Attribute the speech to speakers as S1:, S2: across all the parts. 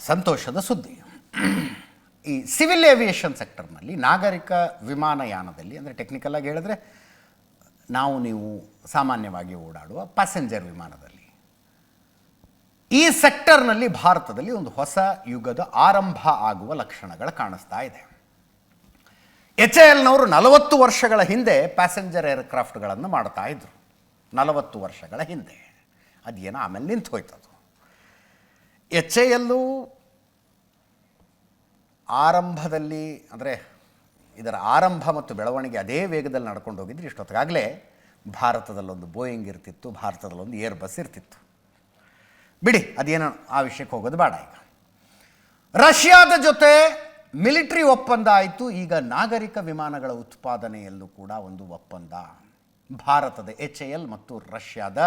S1: ಸಂತೋಷದ ಸುದ್ದಿ. ಈ ಸಿವಿಲ್ ಏವಿಯೇಷನ್ ಸೆಕ್ಟರ್ನಲ್ಲಿ ನಾಗರಿಕ ವಿಮಾನಯಾನದಲ್ಲಿ, ಅಂದರೆ ಟೆಕ್ನಿಕಲಾಗಿ ಹೇಳಿದ್ರೆ ನೀವು ಸಾಮಾನ್ಯವಾಗಿ ಓಡಾಡುವ ಪ್ಯಾಸೆಂಜರ್ ವಿಮಾನದಲ್ಲಿ, ಈ ಸೆಕ್ಟರ್ನಲ್ಲಿ ಭಾರತದಲ್ಲಿ ಒಂದು ಹೊಸ ಯುಗದ ಆರಂಭ ಆಗುವ ಲಕ್ಷಣಗಳು ಕಾಣಿಸ್ತಾ ಇದೆ. HALನವರು 40 ವರ್ಷಗಳ ಹಿಂದೆ ಪ್ಯಾಸೆಂಜರ್ ಏರ್ಕ್ರಾಫ್ಟ್ಗಳನ್ನು ಮಾಡ್ತಾ ಇದ್ರು. 40 ವರ್ಷಗಳ ಹಿಂದೆ ಅದೇನೋ ಆಮೇಲೆ ನಿಂತು ಹೋಯ್ತದು. HAL ಆರಂಭದಲ್ಲಿ, ಅಂದರೆ ಇದರ ಆರಂಭ ಮತ್ತು ಬೆಳವಣಿಗೆ ಅದೇ ವೇಗದಲ್ಲಿ ನಡ್ಕೊಂಡು ಹೋಗಿದ್ರೆ ಇಷ್ಟೊತ್ತಿಗಾಗಲೇ ಭಾರತದಲ್ಲೊಂದು ಬೋಯಿಂಗ್ ಇರ್ತಿತ್ತು, ಭಾರತದಲ್ಲೊಂದು ಏರ್ ಬಸ್ ಇರ್ತಿತ್ತು. ಬಿಡಿ, ಅದೇನೋ ಆ ವಿಷಯಕ್ಕೆ ಹೋಗೋದು ಬೇಡ. ಈಗ ರಷ್ಯಾದ ಜೊತೆ ಮಿಲಿಟರಿ ಒಪ್ಪಂದ ಆಯಿತು. ಈಗ ನಾಗರಿಕ ವಿಮಾನಗಳ ಉತ್ಪಾದನೆಯಲ್ಲೂ ಕೂಡ ಒಂದು ಒಪ್ಪಂದ. ಭಾರತದ HAL ಮತ್ತು ರಷ್ಯಾದ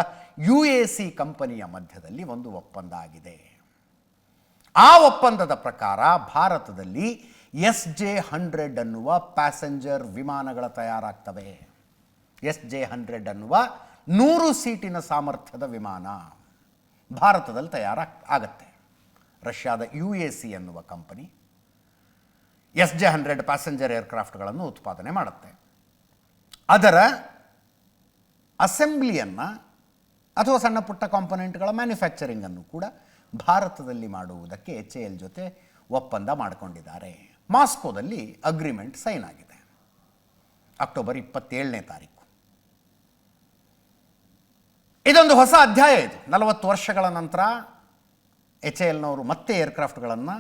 S1: UAC ಕಂಪನಿಯ ಮಧ್ಯದಲ್ಲಿ ಒಂದು ಒಪ್ಪಂದ ಆಗಿದೆ. ಆ ಒಪ್ಪಂದದ ಪ್ರಕಾರ ಭಾರತದಲ್ಲಿ SJ-100 ಅನ್ನುವ ಪ್ಯಾಸೆಂಜರ್ ವಿಮಾನಗಳ ತಯಾರಾಗ್ತವೆ. SJ-100 ಅನ್ನುವ 100 ಸೀಟಿನ ಸಾಮರ್ಥ್ಯದ ವಿಮಾನ ಭಾರತದಲ್ಲಿ ಆಗತ್ತೆ. ರಷ್ಯಾದ UAC ಅನ್ನುವ ಕಂಪನಿ SJ-100 ಪ್ಯಾಸೆಂಜರ್ ಏರ್ಕ್ರಾಫ್ಟ್ಗಳನ್ನು ಉತ್ಪಾದನೆ ಮಾಡುತ್ತೆ. ಅದರ ಅಸೆಂಬ್ಲಿಯನ್ನು ಅಥವಾ ಸಣ್ಣ ಪುಟ್ಟ ಕಾಂಪೊನೆಂಟ್ಗಳ ಮ್ಯಾನುಫ್ಯಾಕ್ಚರಿಂಗನ್ನು ಕೂಡ ಭಾರತದಲ್ಲಿ ಮಾಡುವುದಕ್ಕೆ HAL ಜೊತೆ ಒಪ್ಪಂದ ಮಾಡಿಕೊಂಡಿದ್ದಾರೆ. ಮಾಸ್ಕೋದಲ್ಲಿ ಅಗ್ರಿಮೆಂಟ್ ಸೈನ್ ಆಗಿದೆ ಅಕ್ಟೋಬರ್ 27ನೇ ತಾರೀಕು. ಇದೊಂದು ಹೊಸ ಅಧ್ಯಾಯ. ಇದು 40 ವರ್ಷಗಳ ನಂತರ HALನವರು ಮತ್ತೆ ಏರ್ಕ್ರಾಫ್ಟ್ಗಳನ್ನು,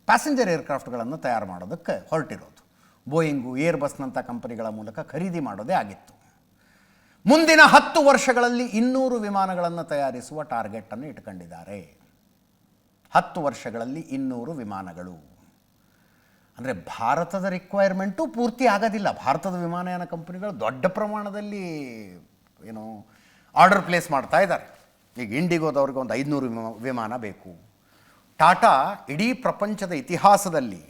S1: ಪ್ಯಾಸೆಂಜರ್ ಏರ್ಕ್ರಾಫ್ಟ್ಗಳನ್ನು ತಯಾರು ಮಾಡೋದಕ್ಕೆ ಹೊರಟಿರೋದು. ಬೋಯಿಂಗು, ಏರ್ ಬಸ್ನಂಥ ಕಂಪನಿಗಳ ಮೂಲಕ ಖರೀದಿ ಮಾಡೋದೇ ಆಗಿತ್ತು. ಮುಂದಿನ 10 ವರ್ಷಗಳಲ್ಲಿ 200 ವಿಮಾನಗಳನ್ನು ತಯಾರಿಸುವ ಟಾರ್ಗೆಟನ್ನು ಇಟ್ಕೊಂಡಿದ್ದಾರೆ. 10 ವರ್ಷಗಳಲ್ಲಿ 200 ವಿಮಾನಗಳು. ಅಂದರೆ ಭಾರತದ ರಿಕ್ವೈರ್ಮೆಂಟು ಪೂರ್ತಿ ಆಗೋದಿಲ್ಲ. ಭಾರತದ ವಿಮಾನಯಾನ ಕಂಪನಿಗಳು ದೊಡ್ಡ ಪ್ರಮಾಣದಲ್ಲಿ ಆರ್ಡರ್ ಪ್ಲೇಸ್ ಮಾಡ್ತಾ ಇದ್ದಾರೆ. ಈಗ ಇಂಡಿಗೋದವ್ರಿಗೆ ಒಂದು 500 ವಿಮಾನ ಬೇಕು. ಟಾಟಾ ಇಡೀ ಪ್ರಪಂಚದ ಇತಿಹಾಸದಲ್ಲಿ,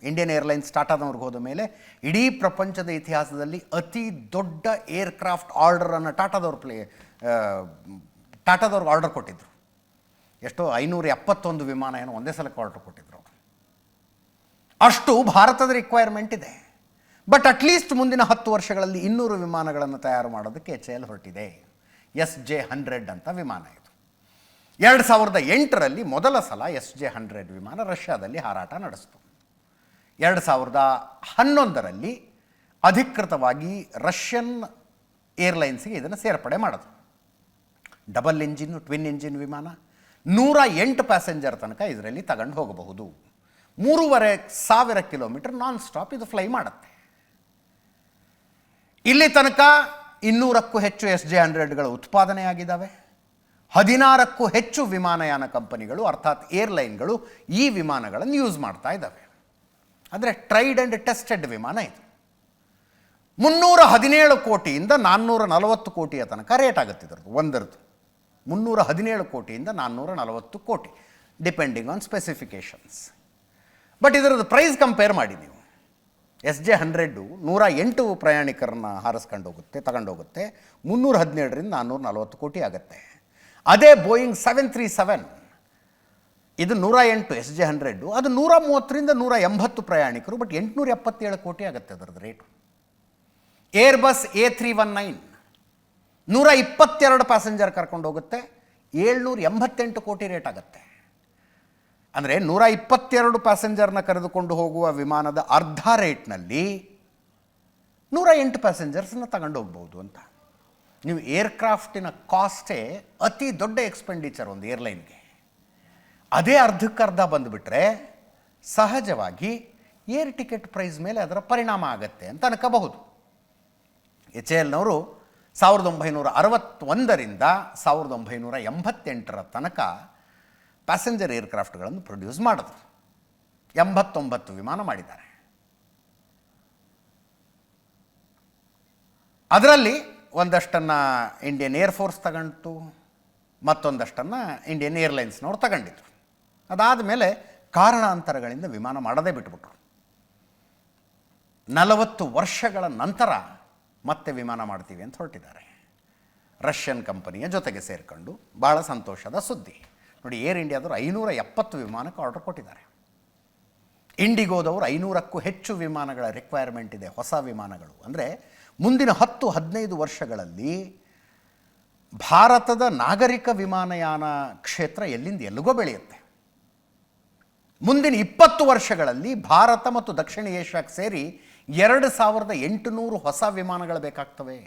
S1: ಇಂಡಿಯನ್ ಏರ್ಲೈನ್ಸ್ ಟಾಟಾದವ್ರಿಗೆ ಹೋದ ಮೇಲೆ ಇಡೀ ಪ್ರಪಂಚದ ಇತಿಹಾಸದಲ್ಲಿ ಅತಿ ದೊಡ್ಡ ಏರ್ಕ್ರಾಫ್ಟ್ ಆರ್ಡರನ್ನು ಟಾಟಾದವ್ರಿಗೆ ಆರ್ಡರ್ ಕೊಟ್ಟಿದ್ದರು. ಎಷ್ಟೋ 571 ವಿಮಾನ ಒಂದೇ ಸಲಕ್ಕೆ ಆರ್ಡರ್ ಕೊಟ್ಟಿದ್ರು ಅವರು. ಅಷ್ಟು ಭಾರತದ ರಿಕ್ವೈರ್ಮೆಂಟ್ ಇದೆ. ಬಟ್ ಅಟ್ಲೀಸ್ಟ್ ಮುಂದಿನ 10 ವರ್ಷಗಳಲ್ಲಿ 200 ವಿಮಾನಗಳನ್ನು ತಯಾರು ಮಾಡೋದಕ್ಕೆ HAL ಹೊರಟಿದೆ. SJ-100 ಅಂತ ವಿಮಾನ ಇದು. 2008ರಲ್ಲಿ ಮೊದಲ ಸಲ SJ-100 ವಿಮಾನ ರಷ್ಯಾದಲ್ಲಿ ಹಾರಾಟ ನಡೆಸಿತು. 2011ರಲ್ಲಿ ಅಧಿಕೃತವಾಗಿ ರಷ್ಯನ್ ಏರ್ಲೈನ್ಸ್ಗೆ ಇದನ್ನು ಸೇರ್ಪಡೆ ಮಾಡಿದ್ರು. ಡಬಲ್ ಇಂಜಿನ್, ಟ್ವಿನ್ ಇಂಜಿನ್ ವಿಮಾನ, 108 ಪ್ಯಾಸೆಂಜರ್ ತನಕ ಇದರಲ್ಲಿ ತಗೊಂಡು ಹೋಗಬಹುದು. 3500 ಕಿಲೋಮೀಟರ್ ನಾನ್ ಸ್ಟಾಪ್ ಇದು ಫ್ಲೈ ಮಾಡುತ್ತೆ. ಇಲ್ಲಿ ತನಕ 200ಕ್ಕೂ ಹೆಚ್ಚು SJ-100ಗಳ ಉತ್ಪಾದನೆಯಾಗಿದ್ದಾವೆ. 16ಕ್ಕೂ ಹೆಚ್ಚು ವಿಮಾನಯಾನ ಕಂಪನಿಗಳು, ಅರ್ಥಾತ್ ಏರ್ಲೈನ್ಗಳು ಈ ವಿಮಾನಗಳನ್ನು ಯೂಸ್ ಮಾಡ್ತಾ ಇದ್ದಾವೆ. ಅಂದರೆ ಟ್ರೈಡ್ ಆ್ಯಂಡ್ ಟೆಸ್ಟೆಡ್ ವಿಮಾನ ಇದು. 317 ಕೋಟಿಯಿಂದ 440 ಕೋಟಿಯ ತನಕ ರೇಟ್ ಆಗುತ್ತೆ ಇದರದ್ದು. ಒಂದರದ್ದು 317 ಕೋಟಿಯಿಂದ 440 ಕೋಟಿ, ಡಿಪೆಂಡಿಂಗ್ ಆನ್ ಸ್ಪೆಸಿಫಿಕೇಷನ್ಸ್. ಬಟ್ ಇದರದ್ದು ಪ್ರೈಸ್ ಕಂಪೇರ್ ಮಾಡಿ ನೀವು, SJ-100 108 ಪ್ರಯಾಣಿಕರನ್ನ ತಗೊಂಡೋಗುತ್ತೆ. 317ರಿಂದ 440 ಕೋಟಿ ಆಗುತ್ತೆ. ಅದೇ ಬೋಯಿಂಗ್ 737, ಇದು 108 SJ-100, ಅದು 130ರಿಂದ 180 ಪ್ರಯಾಣಿಕರು, ಬಟ್ 877 ಕೋಟಿ ಆಗುತ್ತೆ ಅದರದ್ದು rate. Air bus A319 122 passenger ಕರ್ಕೊಂಡು ಹೋಗುತ್ತೆ, 788 ಕೋಟಿ ರೇಟ್ ಆಗುತ್ತೆ. ಅಂದರೆ 122 ಪ್ಯಾಸೆಂಜರ್ನ ಕರೆದುಕೊಂಡು ಹೋಗುವ ವಿಮಾನದ ಅರ್ಧ ರೇಟ್ನಲ್ಲಿ 108 ಪ್ಯಾಸೆಂಜರ್ಸನ್ನ ತಗೊಂಡು ಹೋಗ್ಬೋದು ಅಂತ. ನೀವು ಏರ್ಕ್ರಾಫ್ಟಿನ ಕಾಸ್ಟೇ ಅತಿ ದೊಡ್ಡ ಎಕ್ಸ್ಪೆಂಡಿಚರ್ ಒಂದು ಏರ್ಲೈನ್ಗೆ. ಅದೇ ಅರ್ಧಕ್ಕರ್ಧ ಬಂದುಬಿಟ್ರೆ ಸಹಜವಾಗಿ ಏರ್ ಟಿಕೆಟ್ ಪ್ರೈಸ್ ಮೇಲೆ ಅದರ ಪರಿಣಾಮ ಆಗತ್ತೆ ಅಂತ ಅನ್ಕೋಬಹುದು. HALನವರು 1961ರಿಂದ 1988ರ ತನಕ ಪ್ಯಾಸೆಂಜರ್ ಏರ್ಕ್ರಾಫ್ಟ್ಗಳನ್ನು ಪ್ರೊಡ್ಯೂಸ್ ಮಾಡಿದ್ರು. 89 ವಿಮಾನ ಮಾಡಿದ್ದಾರೆ. ಅದರಲ್ಲಿ ಒಂದಷ್ಟನ್ನು ಇಂಡಿಯನ್ ಏರ್ಫೋರ್ಸ್ ತಗೊಂಡು, ಮತ್ತೊಂದಷ್ಟನ್ನು ಇಂಡಿಯನ್ ಏರ್ಲೈನ್ಸ್ನವ್ರು ತಗೊಂಡಿದ್ರು. ಅದಾದ ಮೇಲೆ ಕಾರಣಾಂತರಗಳಿಂದ ವಿಮಾನ ಮಾಡೋದೇ ಬಿಟ್ಬಿಟ್ರು. 40 ವರ್ಷಗಳ ನಂತರ ಮತ್ತೆ ವಿಮಾನ ಮಾಡ್ತೀವಿ ಅಂತ ಹೊರಟಿದ್ದಾರೆ. ರಷ್ಯನ್ ಕಂಪನಿಯ ಜೊತೆಗೆ ಸೇರಿಕೊಂಡು. ಭಾಳ ಸಂತೋಷದ ಸುದ್ದಿ. ನೋಡಿ, ಏರ್ ಇಂಡಿಯಾದವರು 570 ವಿಮಾನಕ್ಕೆ ಆರ್ಡರ್ ಕೊಟ್ಟಿದ್ದಾರೆ. ಇಂಡಿಗೋದವರು 500ಕ್ಕೂ ಹೆಚ್ಚು ವಿಮಾನಗಳ ರಿಕ್ವೈರ್ಮೆಂಟ್ ಇದೆ, ಹೊಸ ವಿಮಾನಗಳು. ಅಂದರೆ ಮುಂದಿನ 10-15 ವರ್ಷಗಳಲ್ಲಿ ಭಾರತದ ನಾಗರಿಕ ವಿಮಾನಯಾನ ಕ್ಷೇತ್ರ ಎಲ್ಲಿಂದ ಎಲ್ಲಿಗೋ ಬೆಳೆಯುತ್ತೆ. ಮುಂದಿನ 20 ವರ್ಷಗಳಲ್ಲಿ ಭಾರತ ಮತ್ತು ದಕ್ಷಿಣ ಏಷ್ಯಾಕ್ಕೆ ಸೇರಿ 2800 ಹೊಸ ವಿಮಾನಗಳು ಬೇಕಾಗ್ತವೆ.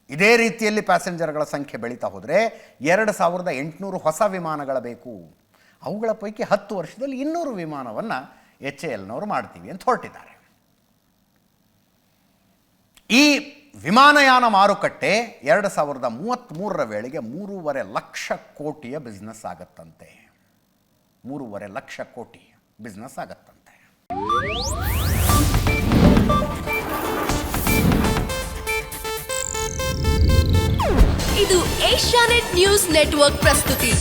S1: ಇದೇ ರೀತಿಯಲ್ಲಿ ಪ್ಯಾಸೆಂಜರ್ಗಳ ಸಂಖ್ಯೆ ಬೆಳೀತಾ ಹೋದರೆ 2800 ಹೊಸ ವಿಮಾನಗಳ ಬೇಕು. ಅವುಗಳ ಪೈಕಿ 10 ವರ್ಷದಲ್ಲಿ 200 ವಿಮಾನವನ್ನು HALನವರು ಮಾಡ್ತೀವಿ ಅಂತ ಹೊರಟಿದ್ದಾರೆ. ಈ ವಿಮಾನಯಾನ ಮಾರುಕಟ್ಟೆ 2033ರ ವೇಳೆಗೆ 3.5 ಲಕ್ಷ ಕೋಟಿಯ ಬಿಸ್ನೆಸ್ ಆಗತ್ತಂತೆ. 3.5 ಲಕ್ಷ ಕೋಟಿ ಬಿಸ್ನೆಸ್ ಆಗತ್ತಂತೆ.
S2: ಇದು ಏಷ್ಯಾನೆಟ್ ನ್ಯೂಸ್ ನೆಟ್ವರ್ಕ್ ಪ್ರಸ್ತುತಿ.